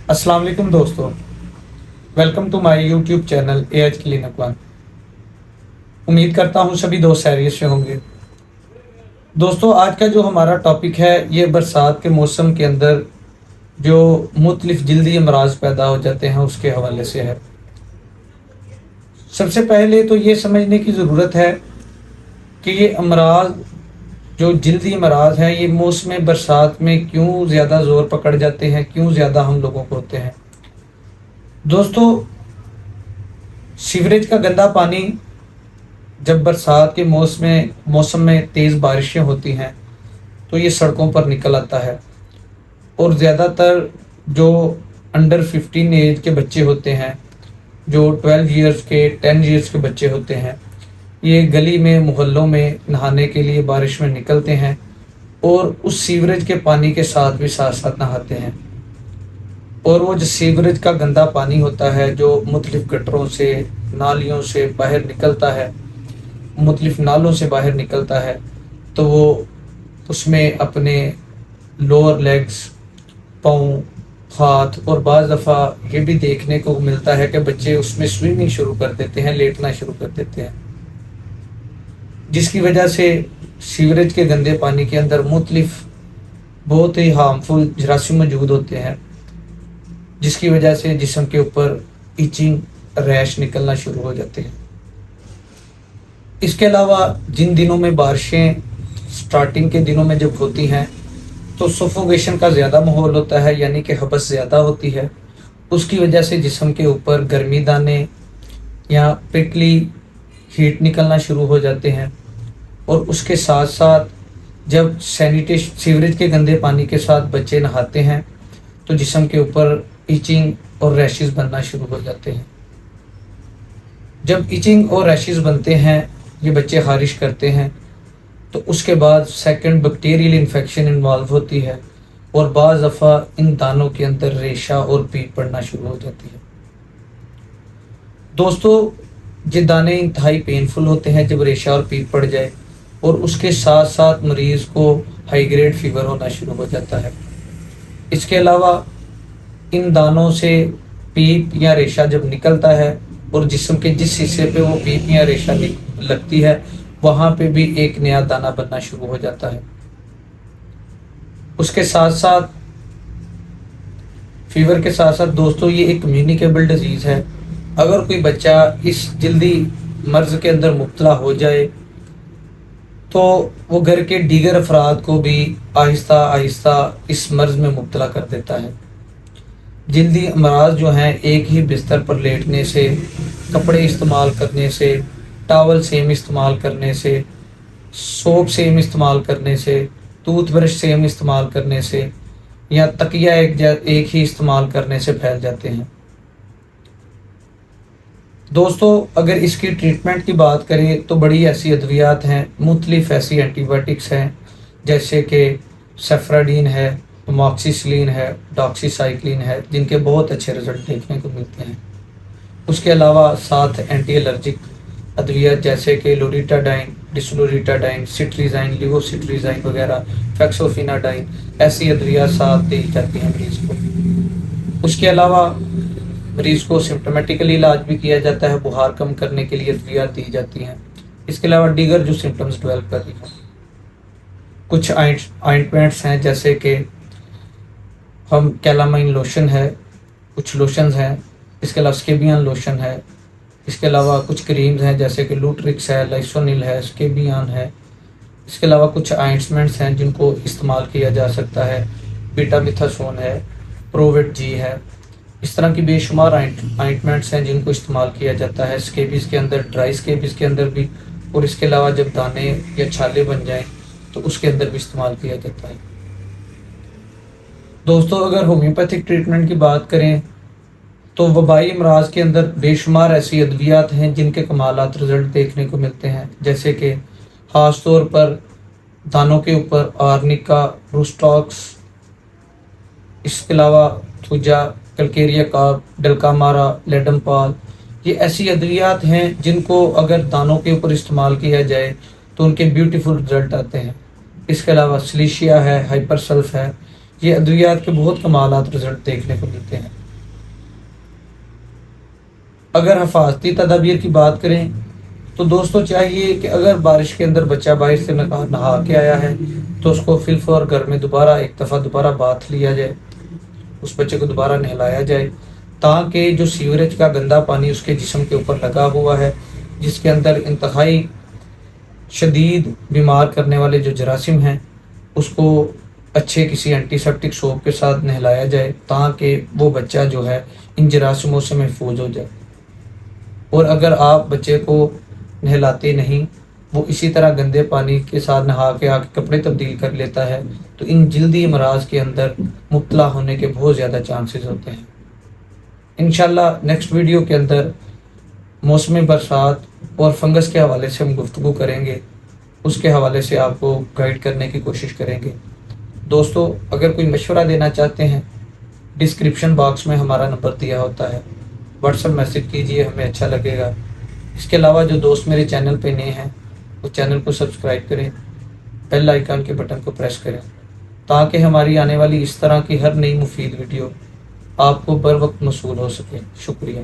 अस्सलाम वालेकुम दोस्तों, welcome to my YouTube channel AH clinic one. उम्मीद करता हूँ सभी दोस्त खैरियत से होंगे। दोस्तों, आज का जो हमारा टॉपिक है ये बरसात के मौसम के अंदर जो मुख्तलिफ जल्दी अमराज पैदा हो जाते हैं उसके हवाले से है। सबसे पहले तो ये समझने की ज़रूरत है कि ये अमराज जो जल्दी अमराज हैं ये मौसम बरसात में क्यों ज़्यादा ज़ोर पकड़ जाते हैं, क्यों ज़्यादा हम लोगों को होते हैं। दोस्तों, सीवरेज का गंदा पानी जब बरसात के मौसम में तेज़ बारिशें होती हैं तो ये सड़कों पर निकल आता है और ज़्यादातर जो अंडर 15 एज के बच्चे होते हैं, जो 12 ईयर्स के 10 ईयर्स के बच्चे होते हैं, ये गली में मोहल्लों में नहाने के लिए बारिश में निकलते हैं और उस सीवरेज के पानी के साथ भी साथ साथ नहाते हैं। और वो जो सीवरेज का गंदा पानी होता है जो मुख्तलिफ गटरों से, नालियों से बाहर निकलता है, मुख्तलिफ नालों से बाहर निकलता है, तो वो उसमें अपने लोअर लेग्स, पाँव, हाथ और बाज़ दफ़ा ये भी देखने को मिलता है कि बच्चे उसमें स्विमिंग शुरू कर देते हैं, लेटना शुरू कर देते हैं, जिसकी वजह से सीवरेज के गंदे पानी के अंदर मुख्तलिफ बहुत ही हार्मफुल जरासीम मौजूद होते हैं, जिसकी वजह से जिस्म के ऊपर इचिंग, रैश निकलना शुरू हो जाते हैं। इसके अलावा जिन दिनों में बारिशें स्टार्टिंग के दिनों में जब होती हैं तो सफोकेशन का ज़्यादा माहौल होता है, यानी कि हबस ज़्यादा होती है। उसकी वजह से जिस्म के ऊपर गर्मी दाने या पिटली, हीट निकलना शुरू हो जाते हैं। और उसके साथ साथ जब सीवरेज के गंदे पानी के साथ बच्चे नहाते हैं तो जिस्म के ऊपर इचिंग और रैशेस बनना शुरू हो जाते हैं। जब इचिंग और रैशेस बनते हैं, ये बच्चे खारिश करते हैं, तो उसके बाद सेकंड बैक्टीरियल इन्फेक्शन इन्वॉल्व होती है और बाज़ दफ़ा इन दानों के अंदर रेशा और पीप पड़ना शुरू हो जाती है। दोस्तों, ये दाने इंतहाई पेनफुल होते हैं जब रेशा और पीप पड़ जाए, और उसके साथ साथ मरीज़ को हाई ग्रेड फीवर होना शुरू हो जाता है। इसके अलावा इन दानों से पीप या रेशा जब निकलता है और जिस्म के जिस हिस्से पे वो पीप या रेशा लगती है वहाँ पे भी एक नया दाना बनना शुरू हो जाता है। उसके साथ साथ फीवर के साथ साथ दोस्तों ये एक कम्युनिकेबल डिजीज़ है। अगर कोई बच्चा इस जल्दी मर्ज़ के अंदर मुब्तला हो जाए तो वो घर के दीगर अफराद को भी आहिस्ता आहिस्ता इस मर्ज़ में मुब्तला कर देता है। जल्दी अमराज जो हैं एक ही बिस्तर पर लेटने से, कपड़े इस्तेमाल करने से, टावल सेम इस्तेमाल करने से, सोप सेम इस्तेमाल करने से, टूथब्रश सेम इस्तेमाल करने से या तकिया एक ही इस्तेमाल करने से फैल जाते हैं। दोस्तों, अगर इसकी ट्रीटमेंट की बात करें तो बड़ी ऐसी अद्वियात हैं, मुख्तलिफ ऐसी एंटीबायोटिक्स हैं, जैसे कि सेफ्राडीन है, अमॉक्सिसिलिन है, डॉक्सीसाइक्लिन है, जिनके बहुत अच्छे रिजल्ट देखने को मिलते हैं। उसके अलावा साथ एंटी एलर्जिक अद्वियात जैसे कि लोरिटाडाइन, डिस्लोरिटाडाइन, सिट्रीजाइन, लिवोसिट्रीजाइन वगैरह, फेक्सोफिनाडाइन, ऐसी अद्वियात साथ दी जाती हैं मरीज़ को। उसके अलावा मरीज़ को सिम्टोमेटिकली इलाज भी किया जाता है, बुखार कम करने के लिए अद्वियात दी जाती हैं। इसके अलावा दीगर जो सिम्टम्स डेवलप कर रही हैं, कुछ ऑइंटमेंट्स हैं जैसे कि हम कैलामाइन लोशन है, कुछ लोशंस हैं, इसके अलावा स्केबियन लोशन है, इसके अलावा कुछ क्रीम्स हैं जैसे कि लूट्रिक्स है, लाइसोनिल है, स्केबियन है। इसके अलावा कुछ ऑइंटमेंट्स हैं जिनको इस्तेमाल किया जा सकता है, बीटामिथासोन है, प्रोवेट जी है। इस तरह की बेशुमार ऑइंटमेंट्स हैं जिनको इस्तेमाल किया जाता है स्केबीज़ के अंदर, ड्राई स्केबीज़ के अंदर भी, और इसके अलावा जब दाने या छाले बन जाएं तो उसके अंदर भी इस्तेमाल किया जाता है। दोस्तों, अगर होम्योपैथिक ट्रीटमेंट की बात करें तो वबाई अमराज के अंदर बेशुमार ऐसी अद्वियात हैं जिनके कमालात रिजल्ट देखने को मिलते हैं, जैसे कि ख़ास तौर पर दानों के ऊपर आर्निका, रूस्टॉक्स, इसके अलावा थुजा, कलकेरिया कार्प, डलकामारा, लेडमपाल, ये ऐसी अद्वियात हैं जिनको अगर दानों के ऊपर इस्तेमाल किया जाए तो उनके ब्यूटीफुल रिजल्ट आते हैं। इसके अलावा सिलिशिया है, हाइपरसल्फ है, یہ ادویات کے بہت کمالات رزلٹ دیکھنے کو ملتے ہیں۔ اگر حفاظتی تدابیر کی بات کریں تو دوستوں چاہیے کہ اگر بارش کے اندر بچہ باہر سے نہا کے آیا ہے تو اس کو فی الفور گھر میں ایک دفعہ دوبارہ باتھ لیا جائے، اس بچے کو دوبارہ نہلایا جائے، تاکہ جو سیوریج کا گندا پانی اس کے جسم کے اوپر لگا ہوا ہے، جس کے اندر انتہائی شدید بیمار کرنے والے جو جراثیم ہیں، اس کو اچھے کسی اینٹی سیپٹک سوپ کے ساتھ نہلایا جائے، تاکہ وہ بچہ جو ہے ان جراثیموں سے محفوظ ہو جائے۔ اور اگر آپ بچے کو نہلاتے نہیں، وہ اسی طرح گندے پانی کے ساتھ نہا کے آ کے کپڑے تبدیل کر لیتا ہے، تو ان جلدی امراض کے اندر مبتلا ہونے کے بہت زیادہ چانسز ہوتے ہیں۔ انشاءاللہ نیکسٹ ویڈیو کے اندر موسم برسات اور فنگس کے حوالے سے ہم گفتگو کریں گے، اس کے حوالے سے آپ کو گائیڈ کرنے کی کوشش کریں گے۔ دوستو اگر کوئی مشورہ دینا چاہتے ہیں، ڈسکرپشن باکس میں ہمارا نمبر دیا ہوتا ہے، واٹس ایپ میسج کیجئے، ہمیں اچھا لگے گا۔ اس کے علاوہ جو دوست میرے چینل پہ نئے ہیں وہ چینل کو سبسکرائب کریں، بیل آئیکن کے بٹن کو پریس کریں، تاکہ ہماری آنے والی اس طرح کی ہر نئی مفید ویڈیو آپ کو بر وقت موصول ہو سکے۔ شکریہ۔